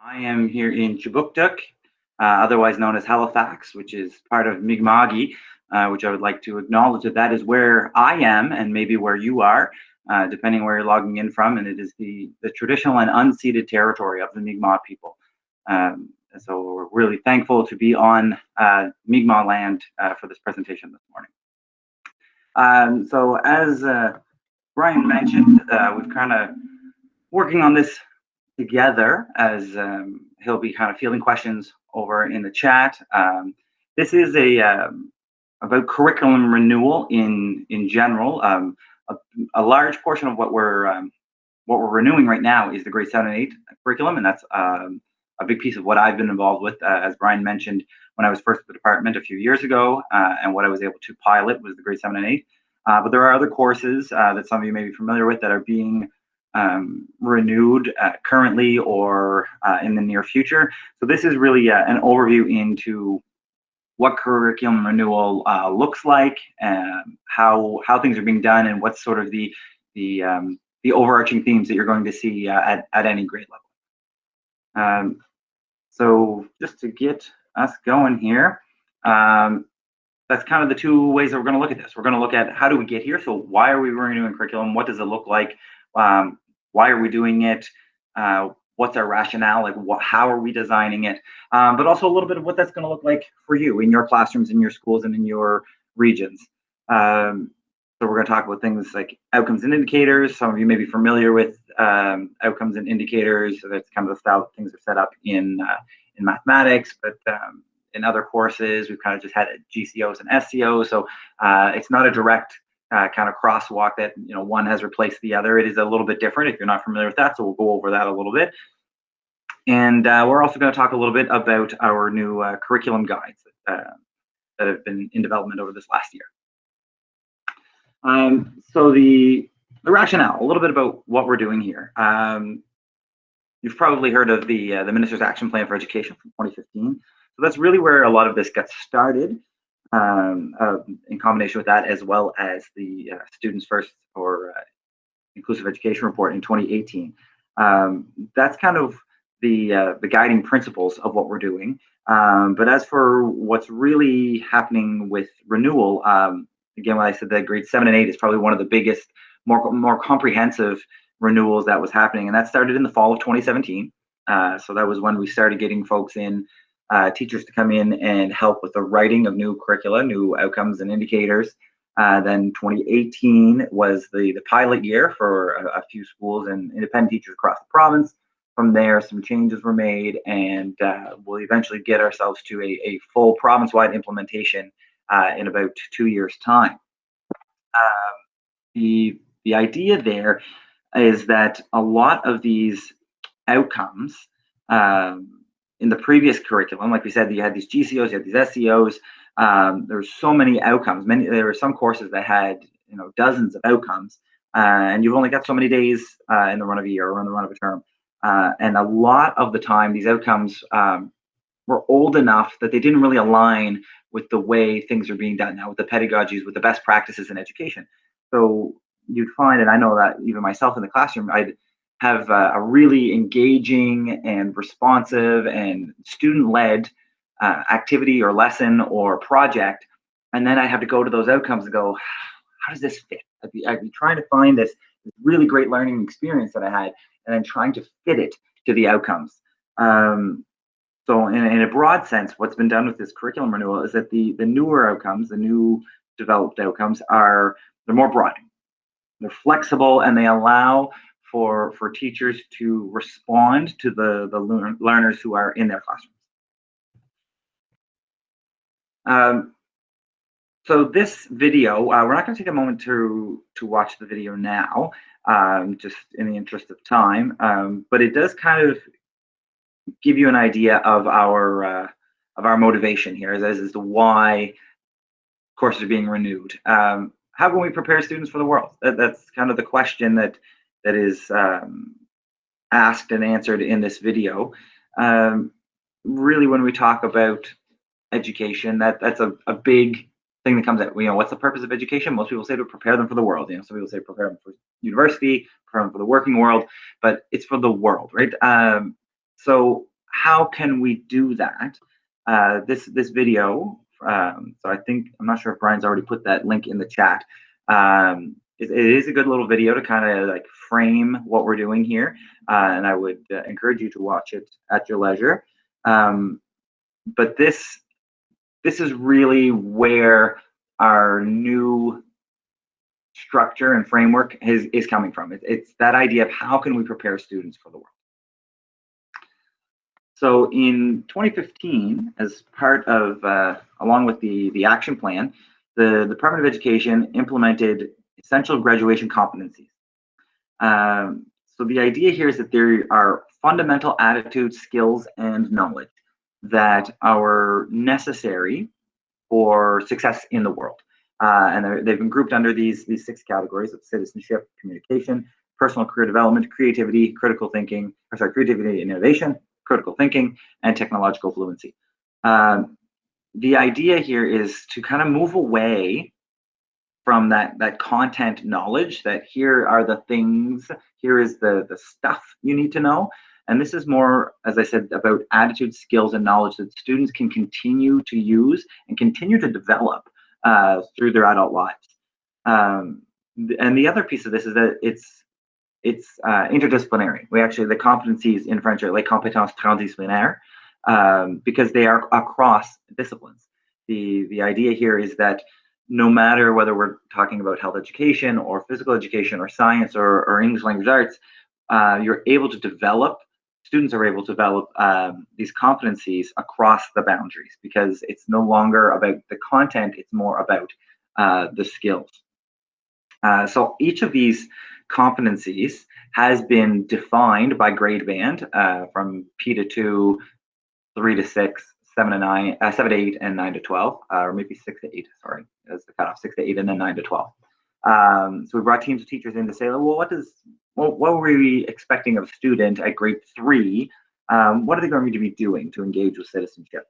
I am here in Chibuktuk, otherwise known as Halifax, which is part of Mi'kma'ki, which I would like to acknowledge that is where I am and maybe where you are, depending where you're logging in from. And it is the traditional and unceded territory of the Mi'kmaq people. So we're really thankful to be on Mi'kmaq land for this presentation this morning. So as Brian mentioned, we've kind of working on this together as he'll be kind of fielding questions over in the chat. This is about curriculum renewal in general. A large portion of what we're renewing right now is the grade 7 and 8 curriculum, and that's a big piece of what I've been involved with, as Brian mentioned, when I was first at the department a few years ago, and what I was able to pilot was the grade 7 and 8. But there are other courses that some of you may be familiar with that are being renewed currently or in the near future. So this is really an overview into what curriculum renewal looks like, how things are being done, and what's sort of the overarching themes that you're going to see at any grade level. So just to get us going here, that's kind of the two ways that we're going to look at this. We're going to look at how do we get here. So why are we renewing curriculum? What does it look like? Why are we doing it? What's our rationale? Like, how are we designing it? But also a little bit of what that's going to look like for you in your classrooms, in your schools, and in your regions. So we're going to talk about things like outcomes and indicators. Some of you may be familiar with outcomes and indicators. So that's kind of the style that things are set up in mathematics, but in other courses, we've kind of just had GCOs and SCOs. So it's not a direct kind of crosswalk that one has replaced the other. It is a little bit different if you're not familiar with that. So we'll go over that a little bit. And we're also going to talk a little bit about our new curriculum guides that have been in development over this last year. So the rationale, a little bit about what we're doing here. You've probably heard of the Minister's Action Plan for Education from 2015. So that's really where a lot of this got started, in combination with that, as well as the Students First or Inclusive Education Report in 2018. That's kind of the guiding principles of what we're doing. But as for what's really happening with renewal, again, when I said that grade 7 and 8 is probably one of the biggest, more comprehensive renewals that was happening, and that started in the fall of 2017. So that was when we started getting folks in, teachers to come in and help with the writing of new curricula, new outcomes and indicators. Then 2018 was the pilot year for a few schools and independent teachers across the province. From there, some changes were made, and we'll eventually get ourselves to a full province-wide implementation in about 2 years' time. The idea there is that a lot of these outcomes in the previous curriculum, like we said, you had these GCOs, you had these SCOs. There's so many outcomes. There were some courses that had dozens of outcomes, and you've only got so many days in the run of a year or in the run of a term. And a lot of the time, these outcomes were old enough that they didn't really align with the way things are being done now, with the pedagogies, with the best practices in education. So you'd find, and I know that even myself in the classroom, I'd have a really engaging and responsive and student-led activity or lesson or project, and then I have to go to those outcomes and go, how does this fit? I'd be trying to find this really great learning experience that I had, and then trying to fit it to the outcomes. So in a broad sense, what's been done with this curriculum renewal is that the newer outcomes, the new developed outcomes, they're more broad. They're flexible, and they allow for teachers to respond to the learners who are in their classrooms. So this video, we're not going to take a moment to watch the video now, just in the interest of time, but it does kind of give you an idea of our motivation here as to why courses are being renewed. How can we prepare students for the world? That's kind of the question that is asked and answered in this video. Really, when we talk about education, that's a big thing that comes out. What's the purpose of education? Most people say to prepare them for the world. Some people say prepare them for university, prepare them for the working world, but it's for the world, right? So how can we do that? This video. So I'm not sure if Brian's already put that link in the chat. It is a good little video to kind of like frame what we're doing here, and I would encourage you to watch it at your leisure. But this is really where our new structure and framework is coming from. It's that idea of how can we prepare students for the world. So in 2015, as part of, along with the action plan, the Department of Education implemented essential graduation competencies. So the idea here is that there are fundamental attitudes, skills, and knowledge that are necessary for success in the world. And they've been grouped under these 6 categories of citizenship, communication, personal career development, creativity, creativity and innovation, critical thinking, and technological fluency. The idea here is to kind of move away from that content knowledge, that here are the things, here is the stuff you need to know. And this is more, as I said, about attitude, skills, and knowledge that students can continue to use and continue to develop through their adult lives. And the other piece of this is that it's interdisciplinary. The competencies in French are like compétences transdisciplinaires, because they are across disciplines. The idea here is that no matter whether we're talking about health education or physical education or science or English language arts, students are able to develop these competencies across the boundaries, because it's no longer about the content, it's more about the skills. So each of these competencies has been defined by grade band, from P to 2, 3 to 6, 7 to 9, 7 to 8, and 9 to 12, or maybe 6 to 8. Sorry, that's the cutoff: 6 to 8, and then 9 to 12. So we brought teams of teachers in to say, well, what were we expecting of a student at grade 3? What are they going to be doing to engage with citizenship?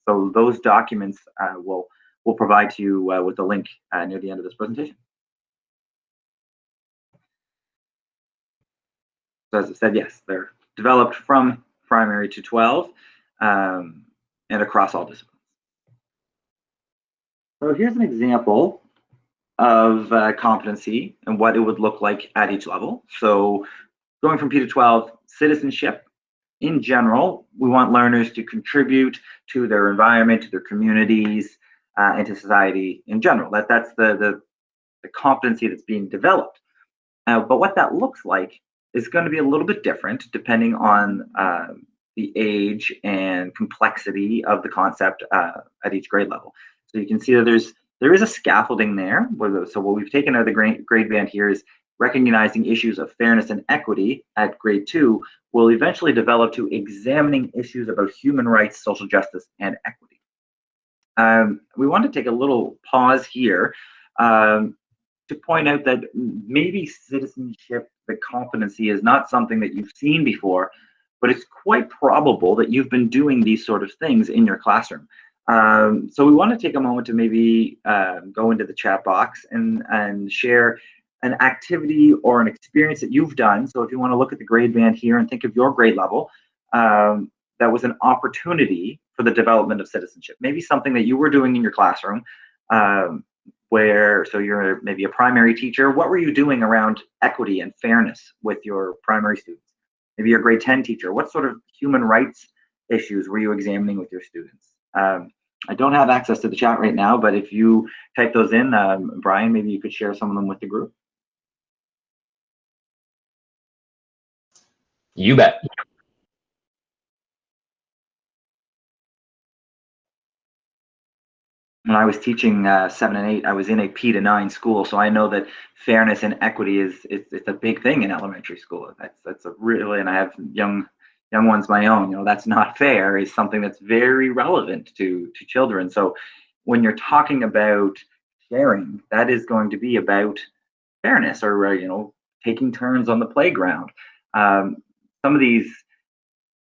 So those documents we'll provide to you with the link near the end of this presentation. So as I said, yes, they're developed from primary to 12, and across all disciplines. So here's an example of competency and what it would look like at each level. So going from P to 12, citizenship. In general, we want learners to contribute to their environment, to their communities, and to society in general. That's the competency that's being developed. But what that looks like is going to be a little bit different depending on the age and complexity of the concept at each grade level. So you can see that there is a scaffolding there. So what we've taken out of the grade band here is recognizing issues of fairness and equity at grade 2 will eventually develop to examining issues about human rights, social justice, and equity. We want to take a little pause here to point out that maybe citizenship, the competency, is not something that you've seen before, but it's quite probable that you've been doing these sort of things in your classroom. So we want to take a moment to maybe go into the chat box and share an activity or an experience that you've done. So if you want to look at the grade band here and think of your grade level, that was an opportunity for the development of citizenship. Maybe something that you were doing in your classroom, so you're maybe a primary teacher. What were you doing around equity and fairness with your primary students? Maybe you're a grade 10 teacher. What sort of human rights issues were you examining with your students? I don't have access to the chat right now, but if you type those in, Brian, maybe you could share some of them with the group. You bet. When I was teaching 7 and 8, I was in a P to 9 school, so I know that fairness and equity it's a big thing in elementary school. That's a really, and I have young ones my own. That's not fair is something that's very relevant to children. So when you're talking about sharing, that is going to be about fairness, or taking turns on the playground. Some of these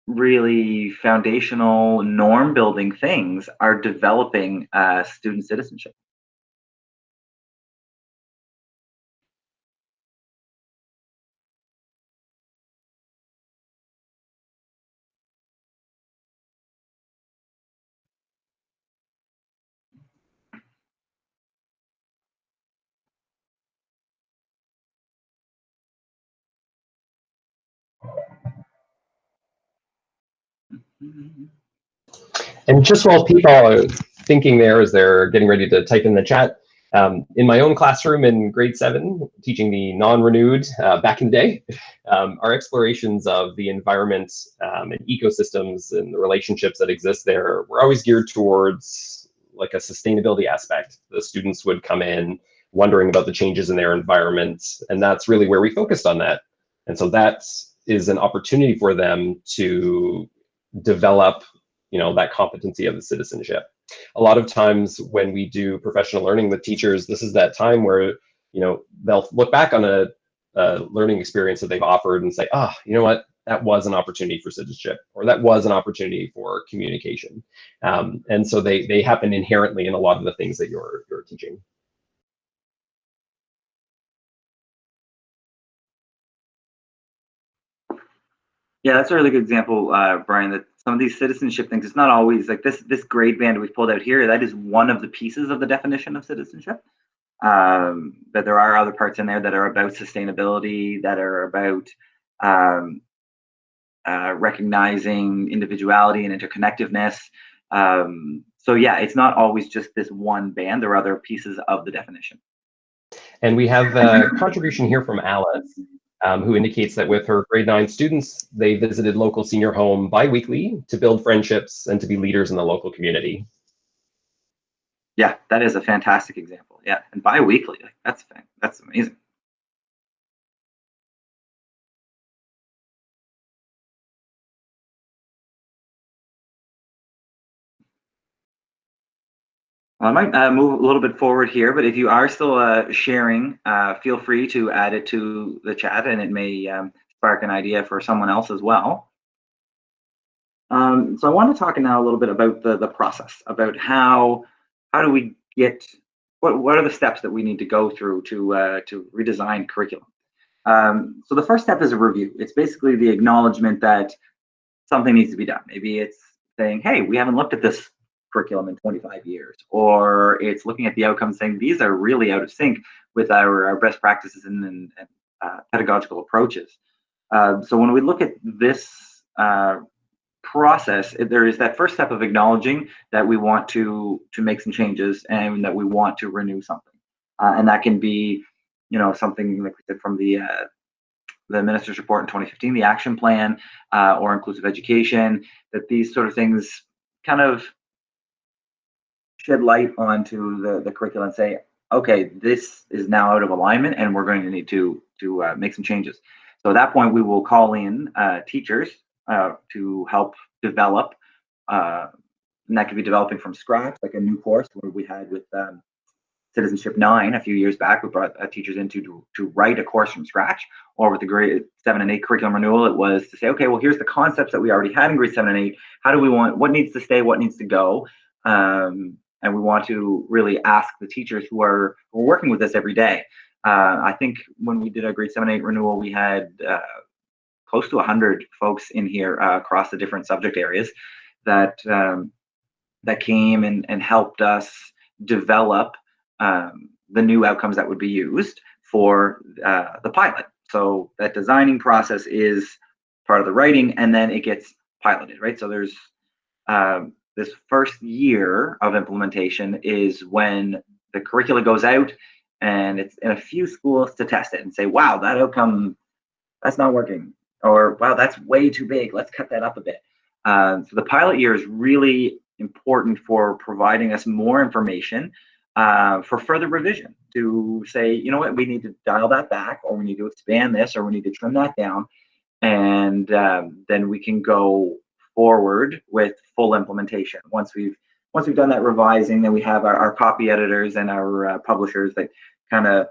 really foundational norm building things are developing student citizenship. And just while people are thinking there as they're getting ready to type in the chat, in my own classroom in grade 7, teaching the non-renewed back in the day, our explorations of the environment and ecosystems and the relationships that exist there were always geared towards like a sustainability aspect. The students would come in wondering about the changes in their environment, and that's really where we focused on that. And so that is an opportunity for them to develop, you know, that competency of the citizenship. A lot of times when we do professional learning with teachers, this is that time where, you know, they'll look back on a learning experience that they've offered and say, ah, you know what, that was an opportunity for citizenship, or that was an opportunity for communication. And so they happen inherently in a lot of the things that you're teaching. Yeah, that's a really good example, Brian, that some of these citizenship things, it's not always like this grade band we've pulled out here, that is one of the pieces of the definition of citizenship. But there are other parts in there that are about sustainability, that are about recognizing individuality and interconnectedness. So yeah, it's not always just this one band, there are other pieces of the definition. And we have a contribution here from Alice, who indicates that with her grade 9 students, they visited local senior home bi-weekly to build friendships and to be leaders in the local community. Yeah, that is a fantastic example. Yeah, and bi-weekly, like, that's amazing. Well, I might move a little bit forward here, but if you are still sharing, feel free to add it to the chat, and it may spark an idea for someone else as well. So I want to talk now a little bit about the process, about how do we get, what are the steps that we need to go through to redesign curriculum. So the first step is a review. It's basically the acknowledgement that something needs to be done. Maybe it's saying, hey, we haven't looked at this curriculum in 25 years, or it's looking at the outcomes saying these are really out of sync with our best practices and pedagogical approaches. So when we look at this process, there is that first step of acknowledging that we want to make some changes and that we want to renew something, and that can be, you know, something like we said from the minister's report in 2015, the action plan, or inclusive education, that these sort of things kind of shed light onto the curriculum and say, okay, this is now out of alignment and we're going to need to make some changes. So at that point, we will call in teachers to help develop, and that could be developing from scratch, like a new course where we had with Citizenship 9 a few years back. We brought teachers in to write a course from scratch, or with the grade 7 and 8 curriculum renewal, it was to say, okay, well, here's the concepts that we already had in grade 7 and 8. How do we want, what needs to stay, what needs to go? And we want to really ask the teachers who are working with us every day. I think when we did our grade 7 and 8 renewal, we had close to 100 folks in here across the different subject areas that that came and helped us develop the new outcomes that would be used for the pilot. So that designing process is part of the writing, and then it gets piloted, right? So there's this first year of implementation is when the curricula goes out, and it's in a few schools to test it and say, wow, that outcome, that's not working, or wow, that's way too big, let's cut that up a bit. So the pilot year is really important for providing us more information for further revision, to say, you know what, we need to dial that back, or we need to expand this, or we need to trim that down, and then we can go forward with full implementation. Once we've done that revising, then we have our copy editors and our publishers that kind of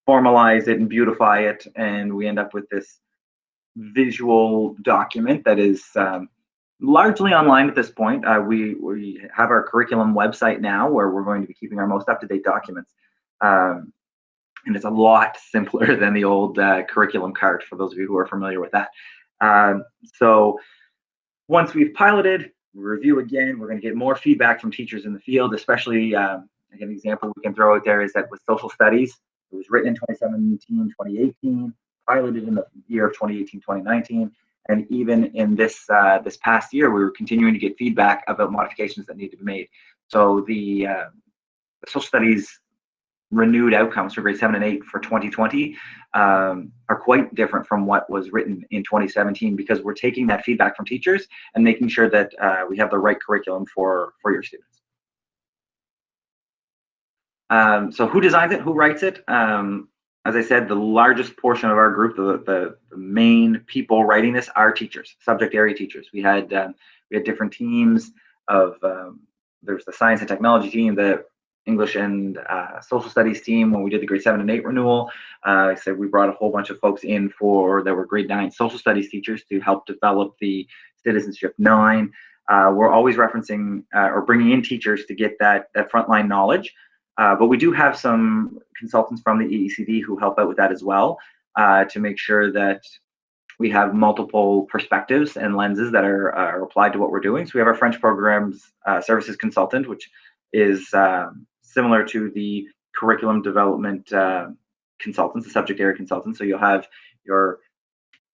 formalize it and beautify it, and we end up with this visual document that is largely online at this point. We have our curriculum website now, where we're going to be keeping our most up-to-date documents, and it's a lot simpler than the old curriculum cart, for those of you who are familiar with that. So once we've piloted, review again, we're going to get more feedback from teachers in the field, especially an example we can throw out there is that with social studies, it was written in 2017, 2018, piloted in the year of 2018, 2019. And even in this this past year, we were continuing to get feedback about modifications that need to be made. So the social studies renewed outcomes for grade 7 and 8 for 2020 are quite different from what was written in 2017, because we're taking that feedback from teachers and making sure that we have the right curriculum for your students. So who designs it? Who writes it? As I said, the largest portion of our group, the main people writing this, are teachers, subject area teachers. We had different teams of there's the science and technology team, the English and social studies team when we did the grade 7 and 8 renewal. I said we brought a whole bunch of folks in that were grade 9 social studies teachers to help develop the Citizenship 9. We're always referencing or bringing in teachers to get that frontline knowledge. But we do have some consultants from the EECD who help out with that as well, to make sure that we have multiple perspectives and lenses that are applied to what we're doing. So we have our French programs services consultant, which is similar to the curriculum development consultants, the subject area consultants. So you'll have your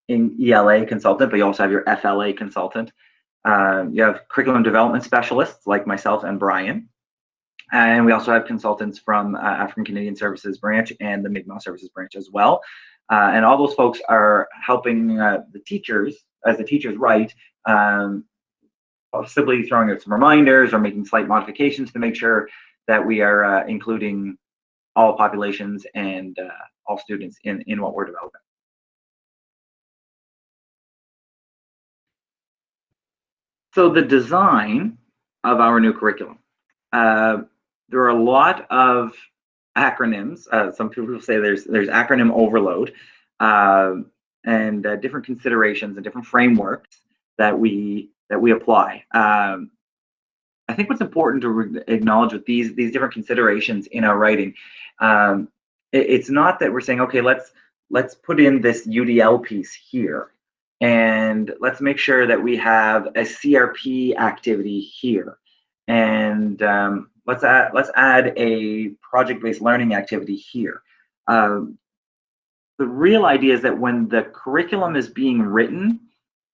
ELA consultant, but you also have your FLA consultant. You have curriculum development specialists like myself and Brian. And we also have consultants from African Canadian Services Branch and the Mi'kmaq Services Branch as well. And all those folks are helping the teachers, as the teachers write, simply throwing out some reminders or making slight modifications to make sure that we are including all populations and all students in what we're developing. So the design of our new curriculum. There are a lot of acronyms. Some people say there's acronym overload, and different considerations and different frameworks that we apply. I think what's important to acknowledge with these different considerations in our writing, it's not that we're saying, okay, let's put in this UDL piece here, and let's make sure that we have a CRP activity here, and let's add a project-based learning activity here. The real idea is that when the curriculum is being written,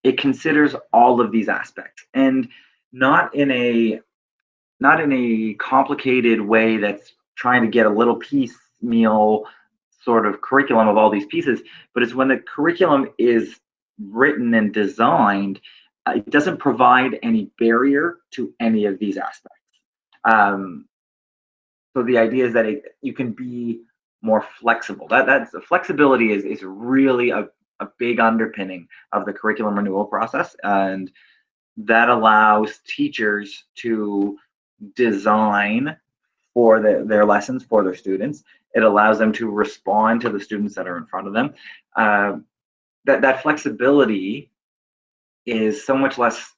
it considers all of these aspects, and not in a complicated way that's trying to get a little piecemeal sort of curriculum of all these pieces, but it's when the curriculum is written and designed, it doesn't provide any barrier to any of these aspects. So the idea is that you can be more flexible. That's flexibility is really a big underpinning of the curriculum renewal process, and that allows teachers to design for their lessons for their students. It allows them to respond to the students that are in front of them. That flexibility is so much less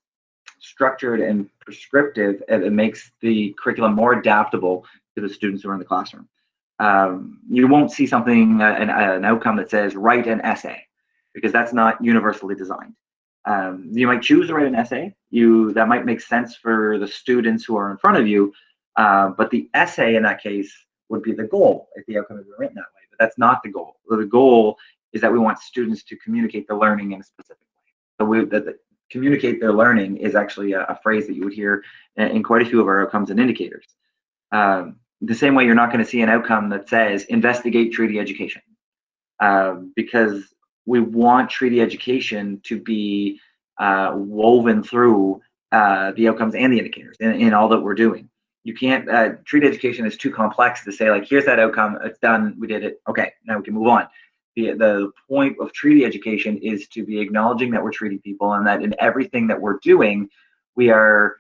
structured and prescriptive, and it makes the curriculum more adaptable to the students who are in the classroom. You won't see something, an outcome that says write an essay, because that's not universally designed. You might choose to write an essay. That might make sense for the students who are in front of you, but the essay in that case would be the goal if the outcome is written that way. But that's not the goal. The goal is that we want students to communicate the learning in a specific way. So communicate their learning is actually a phrase that you would hear in quite a few of our outcomes and indicators. The same way you're not going to see an outcome that says investigate treaty education, because we want treaty education to be woven through the outcomes and the indicators in all that we're doing. You can't, treaty education is too complex to say, like, here's that outcome, it's done, we did it, okay, now we can move on. The point of treaty education is to be acknowledging that we're treaty people, and that in everything that we're doing, we are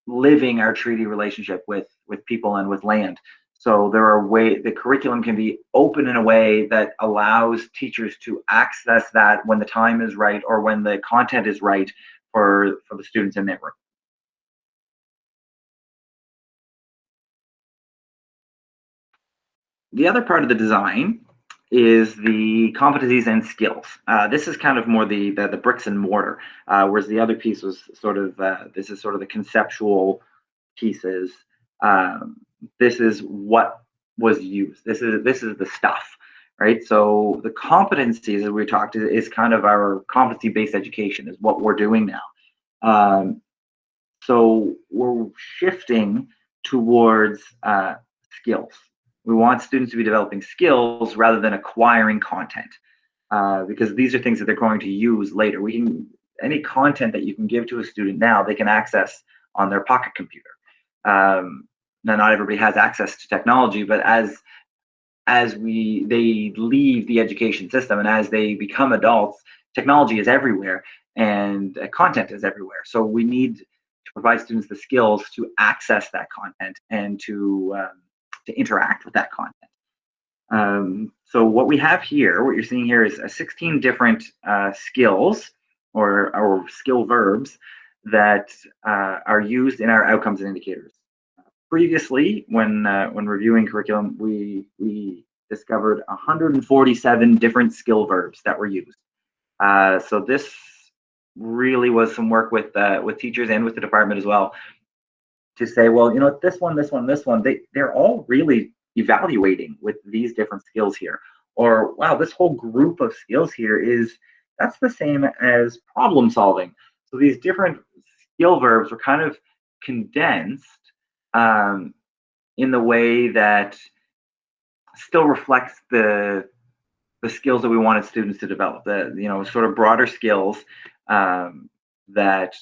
living our treaty relationship with people and with land. So the curriculum can be open in a way that allows teachers to access that when the time is right or when the content is right for the students in their room. The other part of the design is the competencies and skills. This is kind of more the bricks and mortar, whereas the other piece was sort of this is sort of the conceptual pieces. This is what was used. This is the stuff, right? So the competencies that we talked is kind of our competency-based education is what we're doing now. So we're shifting towards skills. We want students to be developing skills rather than acquiring content, because these are things that they're going to use later. Any content that you can give to a student now, they can access on their pocket computer. Now, not everybody has access to technology, but as they leave the education system and as they become adults, technology is everywhere and content is everywhere. So we need to provide students the skills to access that content and to interact with that content. So what we have here, what you're seeing here is 16 different skills or skill verbs that are used in our outcomes and indicators. Previously, when reviewing curriculum, we discovered 147 different skill verbs that were used. So this really was some work with teachers and with the department as well to say, well, this one, they're all really evaluating with these different skills here. Or wow, this whole group of skills here that's the same as problem solving. So these different skill verbs were kind of condensed in the way that still reflects the skills that we wanted students to develop, the sort of broader skills that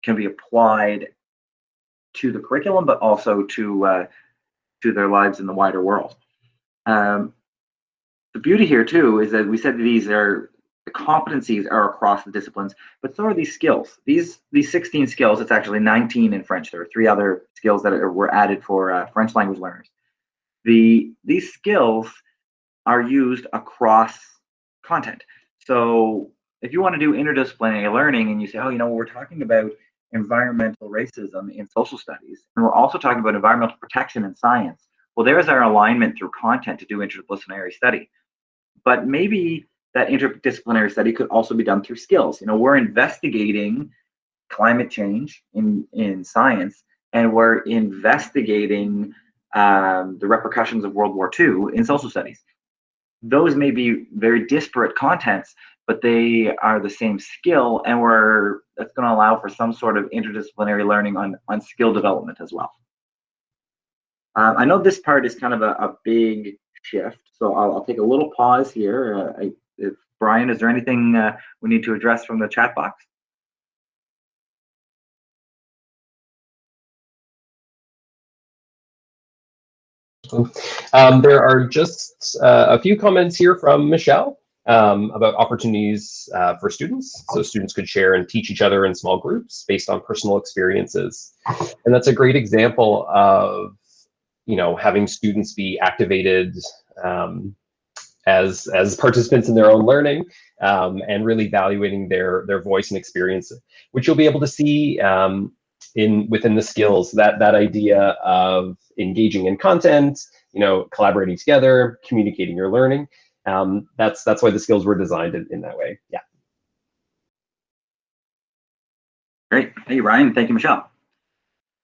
can be applied to the curriculum, but also to their lives in the wider world. The beauty here too is that we said the competencies are across the disciplines, but so are these skills. These 16 skills, it's actually 19 in French. There are 3 other skills that were added for French language learners. These skills are used across content. So if you want to do interdisciplinary learning and you say, oh, we're talking about environmental racism in social studies, and we're also talking about environmental protection in science, well, there's our alignment through content to do interdisciplinary study. But maybe that interdisciplinary study could also be done through skills. We're investigating climate change in science, and we're investigating the repercussions of World War II in social studies. Those may be very disparate contents, but they are the same skill, and that's going to allow for some sort of interdisciplinary learning on skill development as well. I know this part is kind of a big shift, so I'll take a little pause here. Brian, is there anything we need to address from the chat box? There are just a few comments here from Michelle about opportunities for students. So students could share and teach each other in small groups based on personal experiences. And that's a great example of, having students be activated as participants in their own learning, and really evaluating their voice and experience, which you'll be able to see within the skills, that idea of engaging in content, collaborating together, communicating your learning. That's why the skills were designed in that way. Yeah. Great. Hey, Ryan. Thank you, Michelle.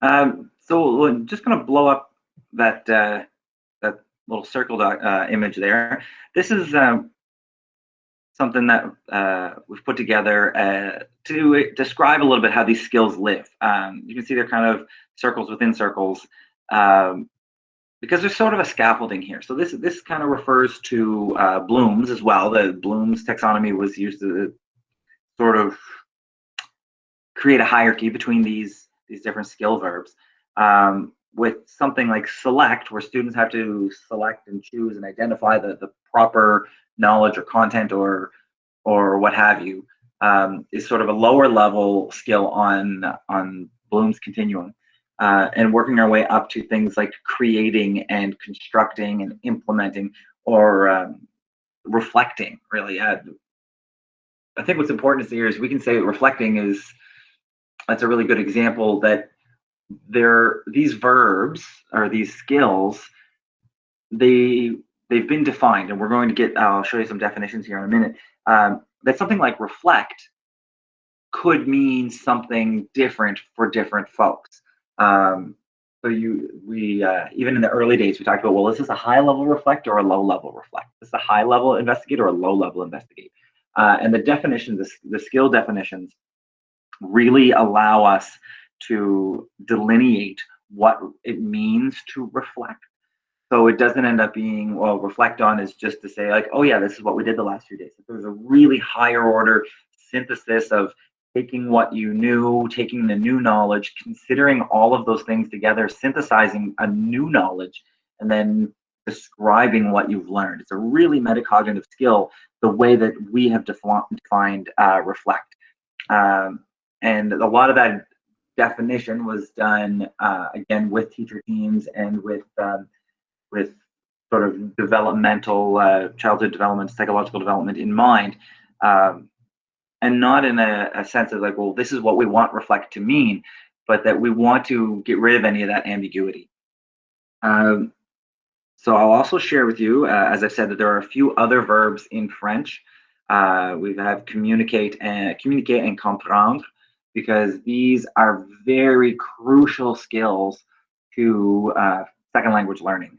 So we're just going to blow up that little circled image there. This is something that we've put together to describe a little bit how these skills live. You can see they're kind of circles within circles, because there's sort of a scaffolding here. So this kind of refers to Bloom's as well. The Bloom's taxonomy was used to sort of create a hierarchy between these different skill verbs. With something like select, where students have to select and choose and identify the proper knowledge or content or what have you, is sort of a lower level skill on Bloom's Continuum, and working our way up to things like creating and constructing and implementing or reflecting, really. I think what's important to see here is we can say that reflecting that's a really good example that these verbs or these skills, they've been defined, and we're going to I'll show you some definitions here in a minute. That something like reflect could mean something different for different folks. So we even in the early days, we talked about, well, is this a high level reflect or a low level reflect? Is this a high level investigate or a low level investigate? And the definitions, the skill definitions, really allow us to delineate what it means to reflect. So it doesn't end up being, well, reflect on is just to say like, oh yeah, this is what we did the last few days. There's a really higher order synthesis of taking what you knew, taking the new knowledge, considering all of those things together, synthesizing a new knowledge, and then describing what you've learned. It's a really metacognitive skill, the way that we have defined reflect. And a lot of that definition was done, again, with teacher teams and with sort of developmental, childhood development, psychological development in mind, and not in a sense of like, well, this is what we want reflect to mean, but that we want to get rid of any of that ambiguity. So I'll also share with you, as I said, that there are a few other verbs in French. We have communicate and comprendre, because these are very crucial skills to second language learning,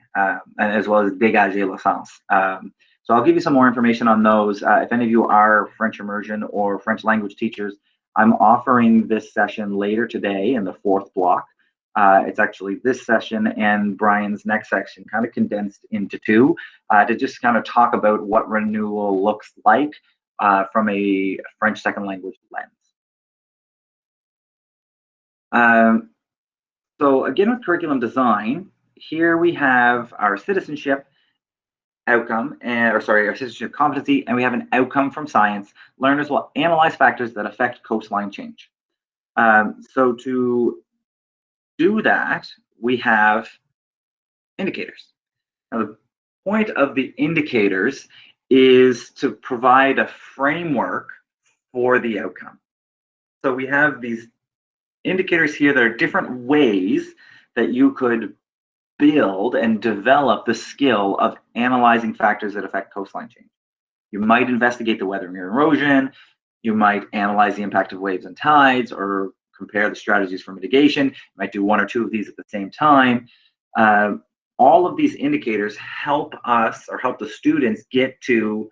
as well as dégager le sens. So I'll give you some more information on those. If any of you are French immersion or French language teachers, I'm offering this session later today in the fourth block. It's actually this session and Brian's next section kind of condensed into two, to just kind of talk about what renewal looks like from a French second language lens. So again, with curriculum design, here we have our citizenship outcome, our citizenship competency, and we have an outcome from science. Learners will analyze factors that affect coastline change. So to do that, we have indicators. Now, the point of the indicators is to provide a framework for the outcome. So we have these indicators here that are different ways that you could build and develop the skill of analyzing factors that affect coastline change. You might investigate the weathering and erosion. You might analyze the impact of waves and tides, or compare the strategies for mitigation. You might do one or two of these at the same time. All of these indicators help us, or help the students get to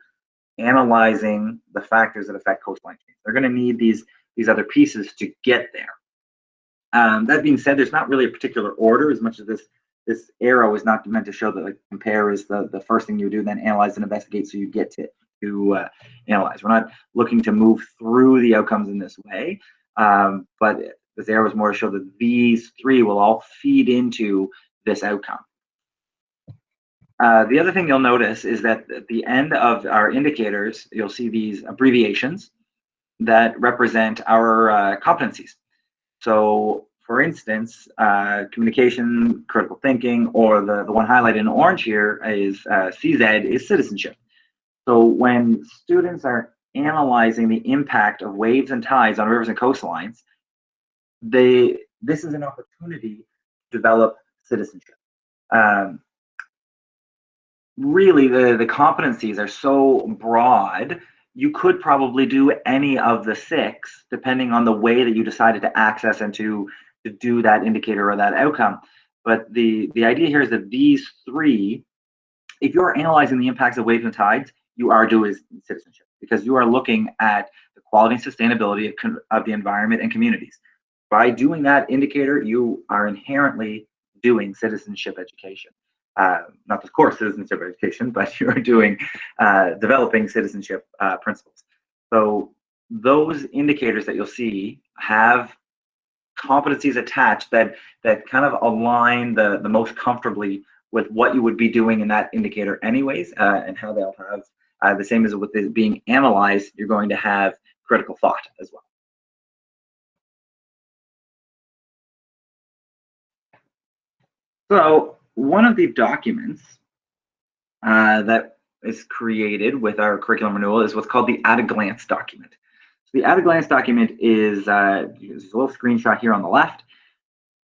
analyzing the factors that affect coastline change. They're going to need these other pieces to get there. That being said, there's not really a particular order, as much as this arrow is not meant to show that like compare is the first thing you do, then analyze and investigate, so you get to analyze. We're not looking to move through the outcomes in this way, but this arrow is more to show that these three will all feed into this outcome. The other thing you'll notice is that at the end of our indicators, you'll see these abbreviations that represent our competencies. So for instance, communication, critical thinking, or the one highlighted in orange here is CZ, is citizenship. So when students are analyzing the impact of waves and tides on rivers and coastlines, this is an opportunity to develop citizenship. Really, the competencies are so broad, you could probably do any of the six, depending on the way that you decided to access and to do that indicator or that outcome. But the idea here is that these three, if you're analyzing the impacts of waves and tides, you are doing citizenship, because you are looking at the quality and sustainability of the environment and communities. By doing that indicator, you are inherently doing citizenship education. Not the core citizenship education, but you're doing developing citizenship principles. So those indicators that you'll see have competencies attached that kind of align the most comfortably with what you would be doing in that indicator anyways, and how they'll have the same as with it being analyzed, you're going to have critical thought as well. So one of the documents that is created with our curriculum renewal is what's called the at-a-glance document. So the at-a-glance document is there's a little screenshot here on the left,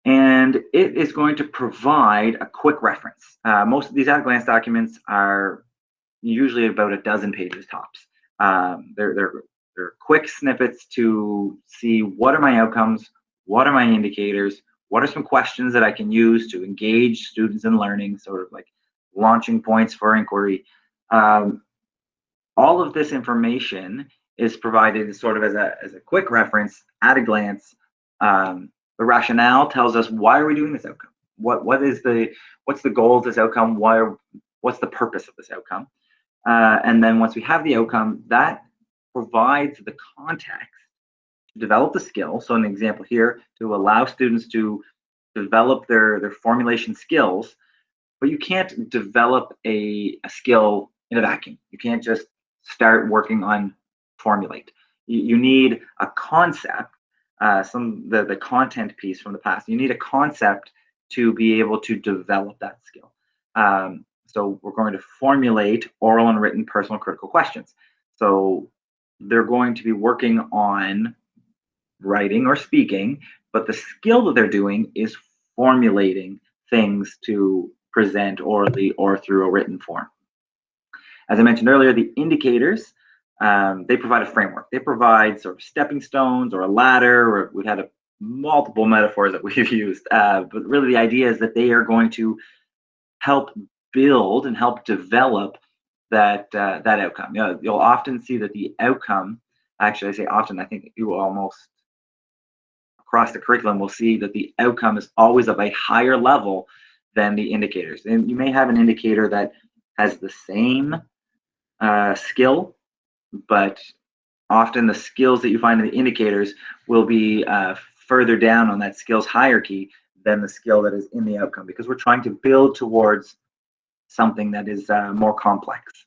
and it is going to provide a quick reference. Most of these at-a-glance documents are usually about a dozen pages tops. They're quick snippets to see what are my outcomes, what are my indicators, what are some questions that I can use to engage students in learning, sort of like launching points for inquiry. All of this information is provided sort of as a quick reference at a glance. The rationale tells us, why are we doing this outcome? What's the goal of this outcome? What's the purpose of this outcome? And then once we have the outcome, that provides the context to develop the skill. So an example here, to allow students to develop their formulation skills, but you can't develop a skill in a vacuum. You can't just start working on formulate. You need a concept, the content piece from the past. You need a concept to be able to develop that skill. So we're going to formulate oral and written personal critical questions. So they're going to be working on writing or speaking, but the skill that they're doing is formulating things to present orally or through a written form. As I mentioned earlier, the indicators, they provide a framework. They provide sort of stepping stones or a ladder, or we've had multiple metaphors that we've used, but really the idea is that they are going to help build and help develop that outcome. You'll often see that the outcome, actually I say often, I think you almost across the curriculum will see that the outcome is always of a higher level than the indicators. And you may have an indicator that has the same skill, but often the skills that you find in the indicators will be further down on that skills hierarchy than the skill that is in the outcome, because we're trying to build towards something that is more complex.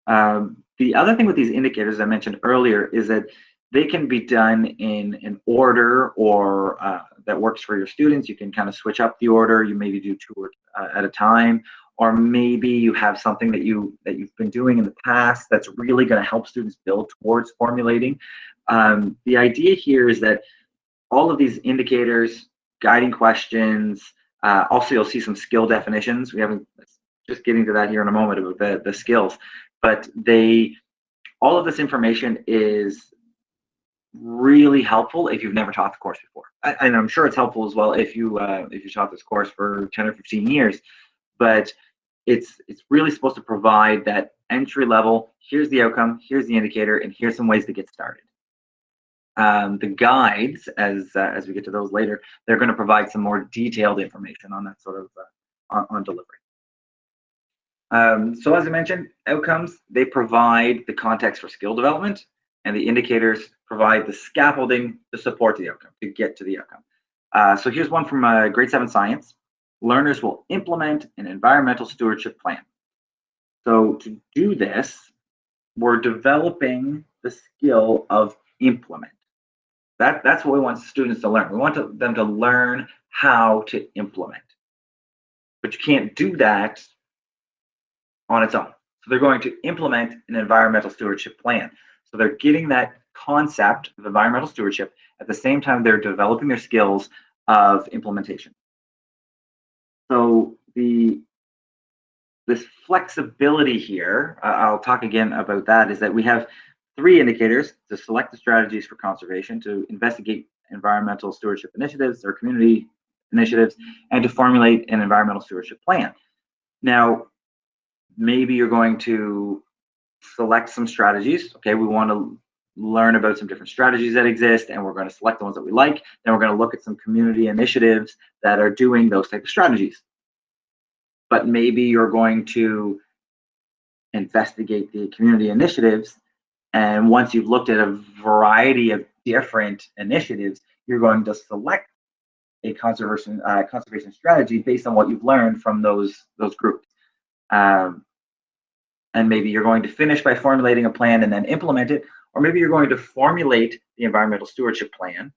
The other thing with these indicators I mentioned earlier is that they can be done in an order or that works for your students. You can kind of switch up the order. You maybe do two at a time, or maybe you have something that you've been doing in the past that's really going to help students build towards formulating. The idea here is that all of these indicators, guiding questions, also you'll see some skill definitions. We haven't just getting to that here in a moment about the skills, but all of this information is really helpful if you've never taught the course before, and I'm sure it's helpful as well if you taught this course for 10 or 15 years. But it's really supposed to provide that entry level. Here's the outcome. Here's the indicator, and here's some ways to get started. The guides, as we get to those later, they're going to provide some more detailed information on that sort of on delivery. So as I mentioned, outcomes, they provide the context for skill development, and the indicators provide the scaffolding to support the outcome, to get to the outcome. So here's one from grade 7 science. Learners will implement an environmental stewardship plan. So to do this, we're developing the skill of implement. That's what we want students to learn. We want them to learn how to implement. But you can't do that on its own. So they're going to implement an environmental stewardship plan. So they're getting that concept of environmental stewardship at the same time they're developing their skills of implementation. So this flexibility here, I'll talk again about that, is that we have 3 indicators: to select the strategies for conservation, to investigate environmental stewardship initiatives or community initiatives, and to formulate an environmental stewardship plan. Now, maybe you're going to select some strategies. Okay, we want to learn about some different strategies that exist, and we're going to select the ones that we like. Then we're going to look at some community initiatives that are doing those type of strategies. But maybe you're going to investigate the community initiatives, and once you've looked at a variety of different initiatives, you're going to select a conservation strategy based on what you've learned from those groups. And maybe you're going to finish by formulating a plan and then implement it, or maybe you're going to formulate the environmental stewardship plan,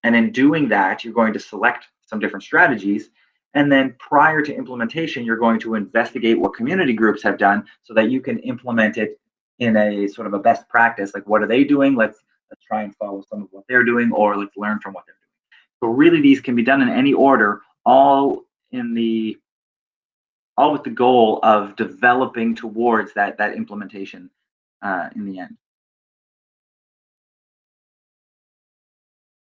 and in doing that, you're going to select some different strategies, and then prior to implementation, you're going to investigate what community groups have done so that you can implement it in a sort of a best practice. Like, what are they doing? Let's try and follow some of what they're doing, or let's learn from what they're doing. So really, these can be done in any order, all with the goal of developing towards that implementation in the end.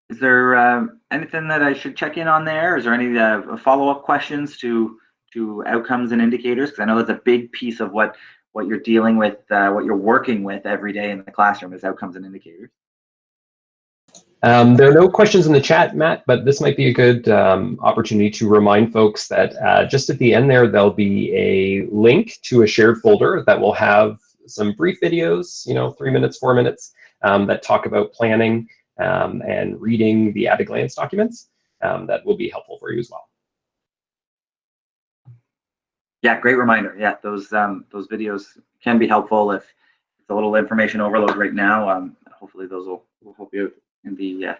Is there anything that I should check in on there? Is there any follow-up questions to outcomes and indicators? Because I know that's a big piece of what you're dealing with, what you're working with every day in the classroom is outcomes and indicators. There are no questions in the chat, Matt, but this might be a good opportunity to remind folks that just at the end there, there'll be a link to a shared folder that will have some brief videos, 3 minutes, 4 minutes, that talk about planning and reading the at-a-glance documents. That will be helpful for you as well. Yeah, great reminder. Yeah, those videos can be helpful if it's a little information overload right now. Hopefully those will help you in the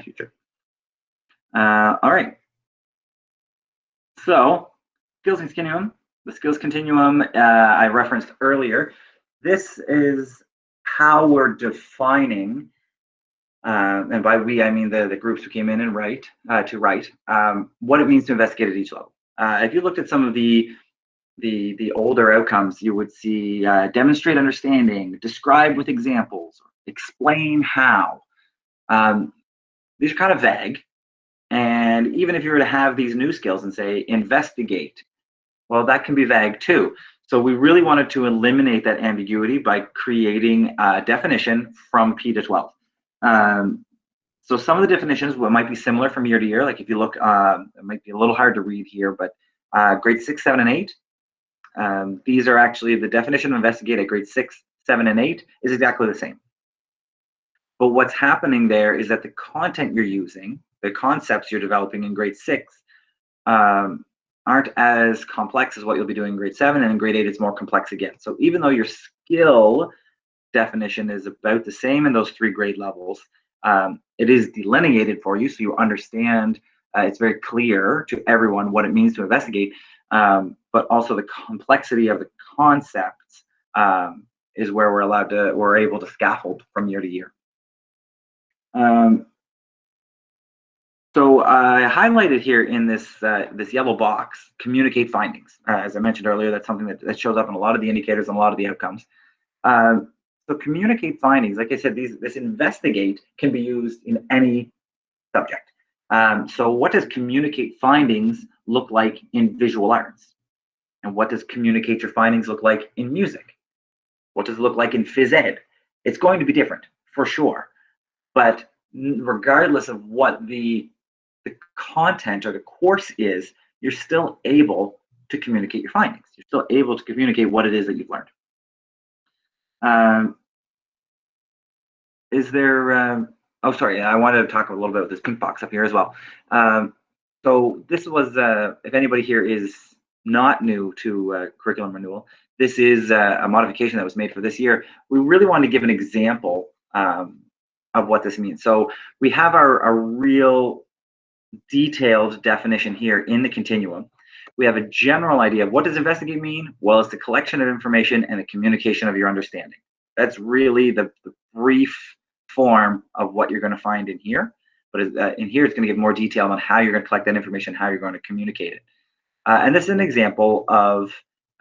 future. All right. So skills continuum, the skills continuum I referenced earlier. This is how we're defining, and by we I mean the groups who came in and write what it means to investigate at each level. If you looked at some of the older outcomes, you would see demonstrate understanding, describe with examples, explain how. These are kind of vague. And even if you were to have these new skills and say investigate, well, that can be vague too. So we really wanted to eliminate that ambiguity by creating a definition from P to 12. So some of the definitions might be similar from year to year. Like if you look, it might be a little hard to read here, but grade 6, 7, and 8. These are actually the definition of investigate at grade 6, 7, and 8 is exactly the same. But what's happening there is that the content you're using, the concepts you're developing in grade 6, aren't as complex as what you'll be doing in grade 7, and in grade 8 it's more complex again. So even though your skill definition is about the same in those 3 grade levels, it is delineated for you so you understand, it's very clear to everyone what it means to investigate, but also the complexity of the concepts is where we're able to scaffold from year to year. So I highlighted here in this yellow box, communicate findings. As I mentioned earlier, that's something that shows up in a lot of the indicators and a lot of the outcomes. So communicate findings, like I said, this investigate can be used in any subject. So what does communicate findings look like in visual arts? And what does communicate your findings look like in music? What does it look like in phys ed? It's going to be different, for sure. But regardless of what the content or the course is, you're still able to communicate your findings. You're still able to communicate what it is that you've learned. Is there, oh, sorry, I wanted to talk a little bit about this pink box up here as well. So this was, if anybody here is not new to curriculum renewal, this is a modification that was made for this year. We really wanted to give an example of what this means. So we have our real detailed definition here in the continuum. We have a general idea of what does investigate mean? Well, it's the collection of information and the communication of your understanding. That's really the brief form of what you're going to find in here. But in here, it's going to give more detail on how you're going to collect that information, how you're going to communicate it. And this is an example of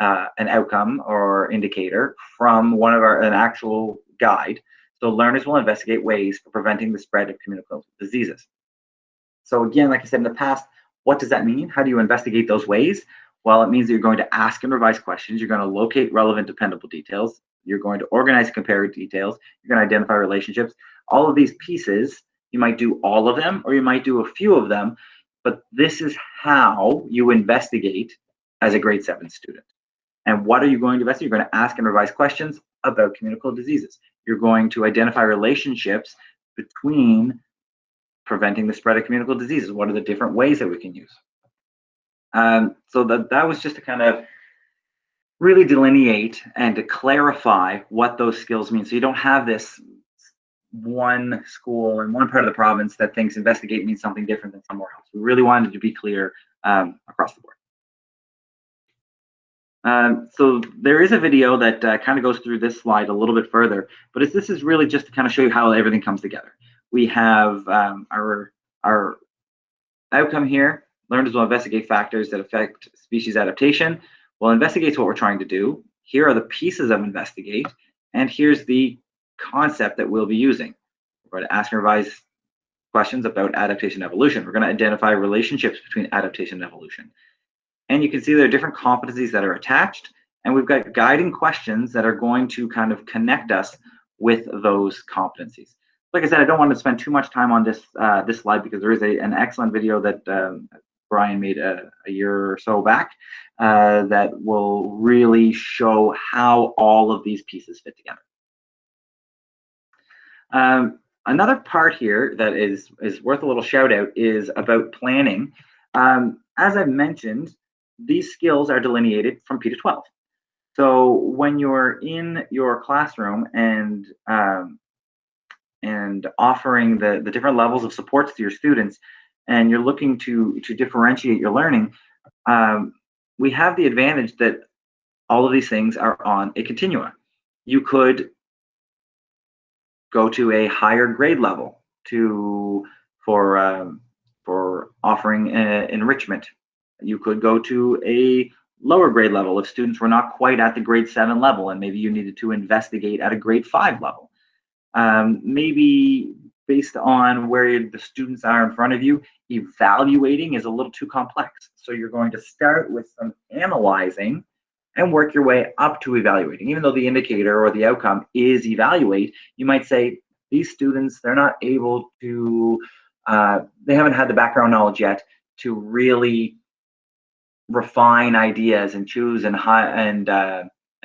an outcome or indicator from an actual guide. So learners will investigate ways for preventing the spread of communicable diseases. So again, like I said in the past, what does that mean? How do you investigate those ways? Well, it means that you're going to ask and revise questions. You're going to locate relevant, dependable details. You're going to organize and compare details. You're going to identify relationships. All of these pieces, you might do all of them or you might do a few of them, but this is how you investigate as a grade 7 student. And what are you going to investigate? You're going to ask and revise questions about communicable diseases. You're going to identify relationships between preventing the spread of communicable diseases. What are the different ways that we can use? So that was just to kind of really delineate and to clarify what those skills mean. So you don't have this one school in one part of the province that thinks investigate means something different than somewhere else. We really wanted to be clear across the board. So there is a video that kind of goes through this slide a little bit further, but this is really just to kind of show you how everything comes together. We have our outcome here. Learners will investigate factors that affect species adaptation. Well, investigate is what we're trying to do. Here are the pieces of investigate, and here's the concept that we'll be using. We're going to ask and revise questions about adaptation and evolution. We're going to identify relationships between adaptation and evolution. And you can see there are different competencies that are attached, and we've got guiding questions that are going to kind of connect us with those competencies. Like I said, I don't want to spend too much time on this this slide because there is an excellent video that Brian made a year or so back that will really show how all of these pieces fit together. Another part here that is worth a little shout out is about planning. As I've mentioned, these skills are delineated from P to 12. So when you're in your classroom and offering the different levels of supports to your students, and you're looking to differentiate your learning, we have the advantage that all of these things are on a continuum. You could go to a higher grade level for offering enrichment. You could go to a lower grade level if students were not quite at the grade 7 level and maybe you needed to investigate at a grade 5 level. Maybe based on where the students are in front of you, evaluating is a little too complex. So you're going to start with some analyzing and work your way up to evaluating. Even though the indicator or the outcome is evaluate, you might say these students, they're not able to, they haven't had the background knowledge yet to really refine ideas and choose and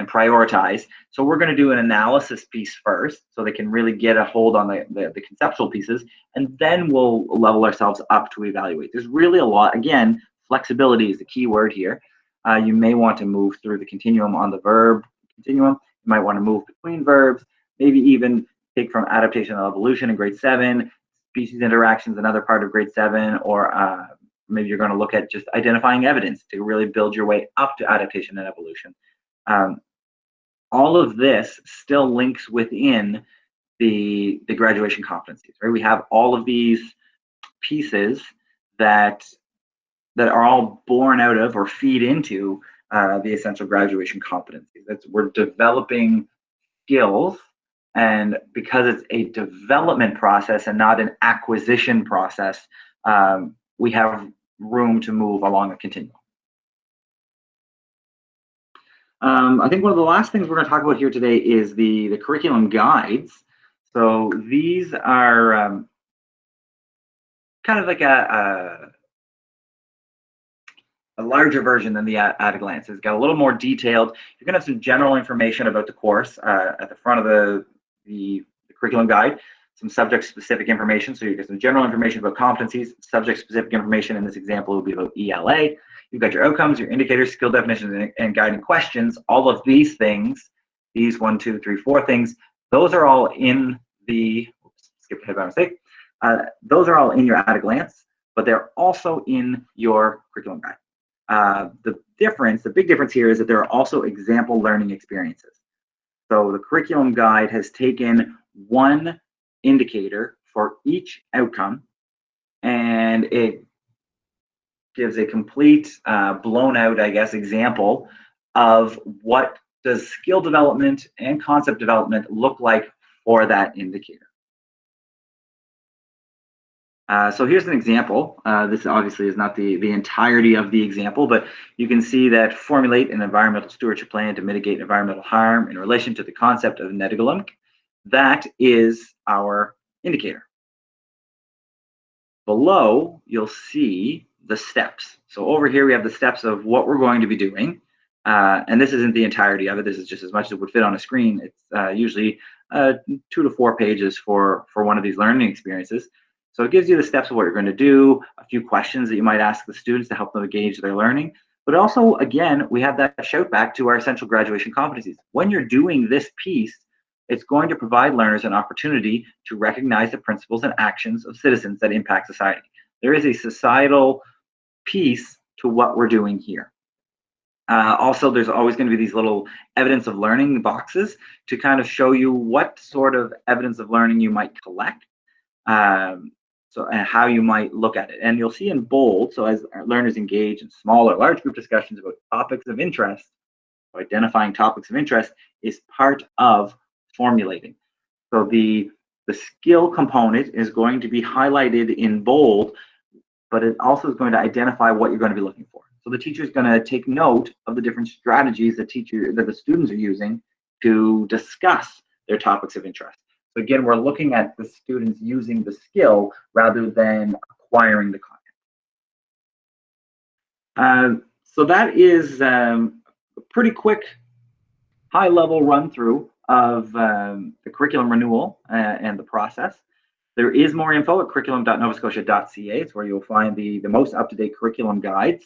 prioritize. So we're going to do an analysis piece first so they can really get a hold on the conceptual pieces, and then we'll level ourselves up to evaluate. There's really a lot. Again, flexibility is the key word here. You may want to move through the continuum on the verb continuum. You might want to move between verbs, maybe even take from adaptation and evolution in grade 7, species interactions, another part of grade 7, or maybe you're going to look at just identifying evidence to really build your way up to adaptation and evolution. All of this still links within the graduation competencies, right? We have all of these pieces that are all born out of or feed into the essential graduation competencies. We're developing skills, and because it's a development process and not an acquisition process, we have room to move along a continuum. I think one of the last things we're going to talk about here today is the curriculum guides. So these are kind of like a larger version than the at a glance. It's got a little more detailed. You're going to have some general information about the course at the front of the curriculum guide, some subject-specific information. So you get some general information about competencies. Subject-specific information in this example will be about ELA. You've got your outcomes, your indicators, skill definitions, and guiding questions. All of these things, these 1, 2, 3, 4 things, those are all in the, skip ahead by mistake. Those are all in your at a glance, but they're also in your curriculum guide. The big difference here is that there are also example learning experiences. So the curriculum guide has taken one indicator for each outcome, and it gives a complete blown out, I guess, example of what does skill development and concept development look like for that indicator. So here's an example. This obviously is not the entirety of the example, but you can see that formulate an environmental stewardship plan to mitigate environmental harm in relation to the concept of Netigulum. That is our indicator. Below, you'll see the steps. So over here, we have the steps of what we're going to be doing. And this isn't the entirety of it. This is just as much as would fit on a screen. It's usually 2 to 4 pages for one of these learning experiences. So it gives you the steps of what you're going to do, a few questions that you might ask the students to help them gauge their learning. But also, again, we have that shout back to our essential graduation competencies. When you're doing this piece, it's going to provide learners an opportunity to recognize the principles and actions of citizens that impact society. There is a societal piece to what we're doing here. Also, there's always going to be these little evidence of learning boxes to kind of show you what sort of evidence of learning you might collect. And how you might look at it. And you'll see in bold, so as our learners engage in small or large group discussions about topics of interest, or identifying topics of interest is part of formulating. So the The skill component is going to be highlighted in bold, but it also is going to identify what you're going to be looking for. So the teacher is going to take note of the different strategies that the students are using to discuss their topics of interest. So again, we're looking at the students using the skill rather than acquiring the content. So that is a pretty quick, high-level run-through of the curriculum renewal and the process. There is more info at curriculum.novascotia.ca. It's where you'll find the most up-to-date curriculum guides.